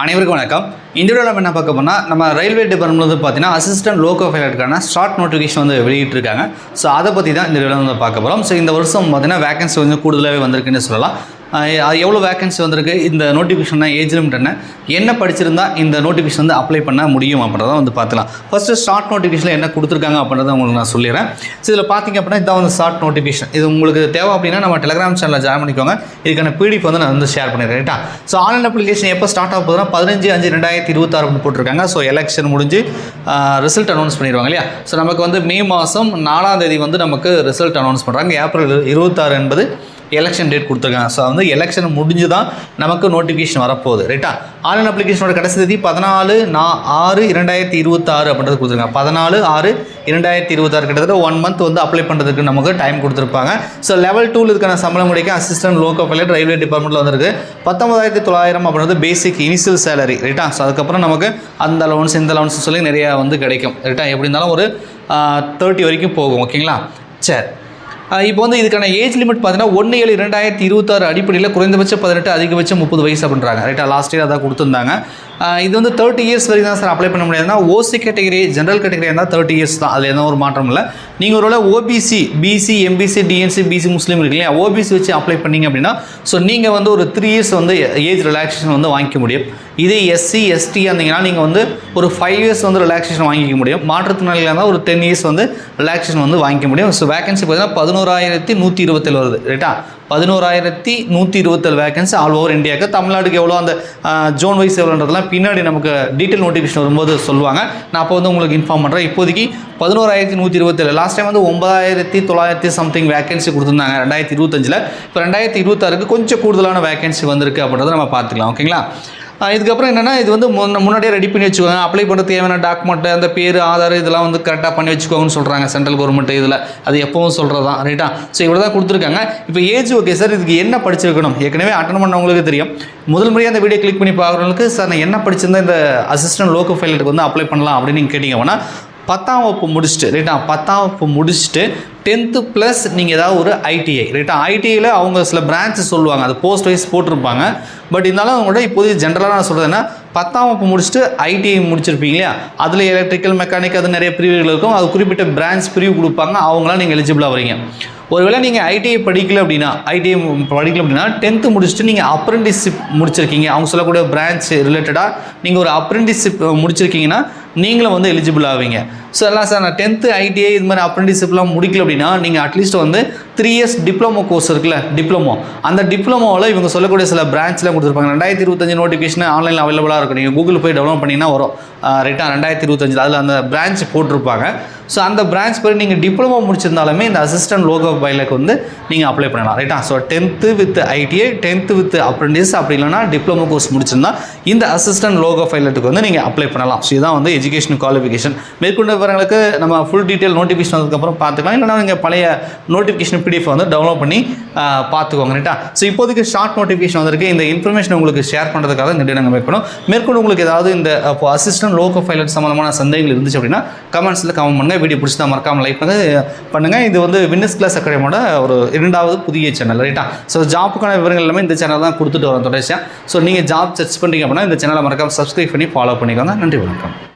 அனைவருக்கும் வணக்கம். இந்த வீடியோவில் நம்ம என்ன பார்க்க போனால் நம்ம ரயில்வே டிபார்ட்மெண்ட் வந்து பார்த்தீங்கன்னா அசிஸ்டன்ட் லோகோ பைலட்டுக்கான ஷார்ட் நோட்டிஃபிகேஷன் வந்து வெளியிட்டிருக்காங்க. ஸோ அதை பற்றி தான் இந்த வீடியோவில் வந்து பார்க்க போகிறோம். ஸோ இந்த வருஷம் பார்த்தீங்கன்னா வேகன்சி கொஞ்சம் கூடுதலாகவே வந்திருக்குன்னு சொல்லலாம். எவ்வளோ வேகன்சி வந்திருக்கு, இந்த நோட்டிஃபிகேஷன் ஏஜ் லிமிட் என்ன படிச்சிருந்தா இந்த நோட்டிஃபிகேஷன் வந்து அப்ளை பண்ண முடியும் அப்படின்றத வந்து பார்த்துலாம். ஃபஸ்ட்டு ஷார்ட் நோட்டிஃபிகேஷனில் என்ன கொடுத்துருக்காங்க அப்படின்றத உங்களுக்கு நான் சொல்லிடுறேன். ஸோ இதில் பார்த்திங்க அப்படின்னா இதான் வந்து ஷார்ட் நோட்டிஃபிகேஷன். இது உங்களுக்கு தேவை அப்படின்னா நம்ம டெலிகிராம் சேனலில் ஜாயின் பண்ணிக்கோங்க. இதுக்கான பிடிஎஃப் வந்து நான் வந்து ஷேர் பண்ணிடுறேன். ரைட்டா? ஸோ ஆன்லைன் அப்ளிகேஷன் எப்போ ஸ்டார்ட் ஆக போகுதுன்னா 15/5/2026 போட்டிருக்காங்க. ஸோ எலெக்ஷன் முடிஞ்சு ரிசல்ட் அனௌன்ஸ் பண்ணிடுவாங்க இல்லையா? ஸோ நமக்கு வந்து மே மாதம் 4ஆம் தேதி வந்து நமக்கு ரிசல்ட் அனௌன்ஸ் பண்ணுறாங்க. ஏப்ரல் 26 என்பது எலெக்ஷன் டேட் கொடுத்துருக்காங்க. ஸோ வந்து எலெக்ஷன் முடிஞ்சு தான் நமக்கு நோட்டிஃபிகேஷன் வரப்போகுது. ரைட்டா? ஆன்லைன் அப்ளிகேஷனோட கடைசி தேதி 14/6/2026 அப்படின்றது கொடுத்துருக்காங்க. 14/6/2026 கிட்டத்தட்ட 1 மந்த் வந்து அப்ளை பண்ணுறதுக்கு நமக்கு டைம் கொடுத்துருப்பாங்க. ஸோ லெவல் 2 இதுக்கான சம்பளம் கிடைக்க அசிஸ்டன்ட் லோகோ பைலட் ரயில்வே டிபார்ட்மெண்ட்டில் வந்துருக்கு 19,900 அப்படின்றது பேசிக் இனிஷியல் சேலரி. ரைட்டா? ஸோ அதுக்கப்புறம் நமக்கு அந்த அலவன்ஸ் இந்த அலவன்ஸ் சொல்லி நிறையா வந்து கிடைக்கும். ரைட்டா? எப்படி இருந்தாலும் ஒரு 30 வரைக்கும் போகும். ஓகேங்களா? சரி, இப்போ வந்து இதுக்கான ஏஜ் லிமிட் பார்த்தீங்கன்னா 1/7/2026 அடிப்படையில் குறைந்தபட்சம் 18 அதிகபட்சம் 30 வயசு அப்படின்றாங்க. ரைட்டா? லாஸ்ட் இயர் அதான் கொடுத்துருந்தாங்க. இது வந்து 30 இயர்ஸ் வரைக்கும் தான் சார் அப்ளை பண்ண முடியாதுன்னா ஓசி கேட்டகரி ஜென்ரல் கேட்டகரி இருந்தால் 30 இயர்ஸ் தான். அதில் எந்த ஒரு மாற்றம் இல்லை. நீங்கள் ஒரு OBC BC MBC DNC BC முஸ்லீம் இருக்கு இல்லையா, ஓபிசி வச்சு அப்ளை பண்ணிங்க அப்படின்னா ஸோ நீங்கள் வந்து ஒரு 3 இயர்ஸ் வந்து ஏஜ் ரிலாக்ஸேஷன் வந்து வாங்கிக்க முடியும். இதே எஸ்சி எஸ்டி இருந்தீங்கன்னா நீங்கள் வந்து ஒரு 5 இயர்ஸ் வந்து ரிலாக்ஸேஷன் வாங்கிக்க முடியும். மாற்றுத்திறனாளியாக இருந்தால் ஒரு 10 இயர்ஸ் வந்து ரிலாக்ஸேஷன் வந்து வாங்கிக்க முடியும். ஸோ வேகன்சி பார்த்தீங்கன்னா 11,127 வருது. ரைட்டா? 11,127 வேகன்சி ஆல் ஓவர் இந்தியாவுக்கு. தமிழ்நாட்டுக்கு எவ்வளோ அந்த ஜோன் வைஸ் எவ்வளோன்றதுலாம் பின்னாடி நமக்கு டீட்டெயில் நோட்டிஃபிகேஷன் வரும்போது சொல்லுவாங்க. நான் அப்போ வந்து உங்களுக்கு இன்ஃபார்ம் பண்ணுறேன். இப்போதைக்கு 11,127. லாஸ்ட் டைம் வந்து 9,900 சம்திங் வேகன்சி கொடுத்துருந்தாங்க 2025. இப்போ 2026க்கு கொஞ்சம் கூடுதலான வேகன்சி வந்திருக்கு அப்படின்றத நம்ம பார்த்துக்கலாம். ஓகேங்களா? இதுக்கப்புறம் என்னென்னா இது வந்து முன்னாடியே ரெடி பண்ணி வச்சுக்கோங்க. அப்ளை பண்ணுற தேவையான டாக்குமெண்ட்டு அந்த பேர் ஆதார் இதெல்லாம் வந்து கரெக்டாக பண்ணி வச்சுக்கோங்கன்னு சொல்கிறாங்க சென்ட்ரல் கவர்மெண்ட். இதில் அது எப்பவும் சொல்கிறது தான். ரைட்டா? ஸோ இவ்வளோ தான் கொடுத்துருக்காங்க. இப்போ ஏஜ் ஓகே சார், இதுக்கு என்ன படிச்சிருக்கணும்? ஏற்கனவே அட்டன் பண்ணவங்களுக்கு தெரியும். முதல் முறையாக அந்த வீடியோ கிளிக் பண்ணி பார்க்குறவங்களுக்கு சார் நான் என்ன படிச்சிருந்தா இந்த அசிஸ்டன்ட் லோகோ பைலட்டுக்கு வந்து அப்ளை பண்ணலாம் அப்படின்னு நீங்கள் கேட்டிங்கன்னா 10ஆம் வகுப்பு முடிச்சுட்டு, ரைட்டா, 10ஆம் வகுப்பு முடிச்சுட்டு 10th ப்ளஸ் நீங்கள் ஏதாவது ஒரு ஐடிஐ. ரைட்டா? ஐடிஐயில் அவங்க சில பிரான்ச்சு சொல்லுவாங்க, அது போஸ்ட் வைஸ் போட்டிருப்பாங்க. பட் இருந்தாலும் அவங்களோட இப்போதைக்கு ஜென்ரலாக நான் சொல்கிறதுன்னா 10ஆம் வகுப்பு முடிச்சுட்டு ஐடிஐ முடிச்சிருப்பீங்க இல்லையா, அதில் எலக்ட்ரிக்கல் மெக்கானிக் அது நிறைய பிரிவுகள் இருக்கும். அது குறிப்பிட்ட பிரான்ச் பிரிவு கொடுப்பாங்க. அவங்களாம் நீங்கள் எலிஜிபிளாக வரீங்க. ஒருவேளை நீங்கள் ஐடிஐ படிக்கல அப்படின்னா 10th முடிச்சுட்டு நீங்கள் அப்ரெண்டிஸ்ஷிப் முடிச்சிருக்கீங்க, அவங்க சொல்லக்கூடிய பிரான்ச் ரிலேட்டடாக நீங்கள் ஒரு அப்ரெண்டிஸ்ஷிப் முடிச்சிருக்கீங்கன்னா நீங்களும் வந்து எலிஜிபிள் ஆவீங்க. ஸோ எல்லாம் சார் நான் 10th ஐடிஐ இது மாதிரி அப்ரெண்டிஸ்ஷிப்லாம் முடிக்கல அப்படின்னா நீங்கள் அட்லீஸ்ட் வந்து 3 இயர்ஸ் டிப்ளமோ கோர்ஸ் இருக்குல்ல, டிப்ளமோ, அந்த டிப்ளமோவில் இவங்க சொல்லக்கூடிய சில பிரான்ச்லாம் கொடுத்துருப்பாங்க. 2025 நோட்டிஃபிகேஷன் ஆன்லைனில் அவைலபிளாக இருக்கும். நீங்கள் கூகுள் போய் டவுன்லோட் பண்ணிங்கன்னா வரும். ரைட்டா? 2025 அதில் அந்த பிரான்ச் போட்டிருப்பாங்க. ஸோ அந்த பிரான்ச் பேர் நீங்கள் டிப்ளமோ முடிச்சிருந்தாலுமே இந்த அசிஸ்டன்ட் லோகோ பைலட்டுக்கு வந்து நீங்கள் அப்ளை பண்ணலாம். ரைட்டா? So 10th with ITI 10th with apprentice அப்படி இல்லைனா டிப்ளமோ கோர்ஸ் முடிச்சிருந்தா இந்த அசிஸ்டன்ட் லோகோ பைலட்டுக்கு வந்து நீங்கள் அப்ளை பண்ணலாம். ஸோ இதுதான் வந்து எஜுகேஷன் குவாலிஃபிகேஷன். மேற்கொண்டு வரவங்களுக்கு நம்ம ஃபுல் டீட்டெயில் நோட்டிஃபிகேஷன் வந்ததுக்கப்புறம் பார்த்துக்கலாம். இல்லைனா நீங்கள் பழைய நோட்டிஃபிகேஷன் பிடிஎஃப் வந்து டவுன்லோட் பண்ணி பார்த்துக்கோங்க. ரைட்டா? ஸோ இப்போதைக்கு ஷார்ட் நோட்டிஃபிகேஷன் வந்திருக்கு. இந்த இன்ஃபர்மேஷன் உங்களுக்கு ஷேர் பண்ணுறதுக்காக இந்த வீடியோ நாங்கள் மேற்கொள்ளும். மேற்கொண்டு உங்களுக்கு ஏதாவது இந்த அசிஸ்டன்ட் லோகோ பைலட் சம்மந்தமான சந்தேகங்கள் இருந்துச்சு அப்படின்னா கமெண்ட்ஸில் கமெண்ட் பண்ணுங்கள். வீடியோ பிடிச்சி தான் மறக்காமல் லைக் பண்ணுங்கள். இது வந்து வின்னர்ஸ் கிளாஸ் அகாடமியோட ஒரு 2வது புதிய சேனல். ரைட்டா? ஸோ ஜாப்புக்கான விவரங்கள் எல்லாமே இந்த சேனல் தான் கொடுத்துட்டு வரோம் தொடர்ச்சியாக. ஸோ நீங்கள் ஜாப் சர்ச் பண்ணுறீங்க அப்படின்னா இந்த சேனலை மறக்காமல் சப்ஸ்கிரைப் பண்ணி ஃபாலோ பண்ணிக்கோங்க. நன்றி, வணக்கம்.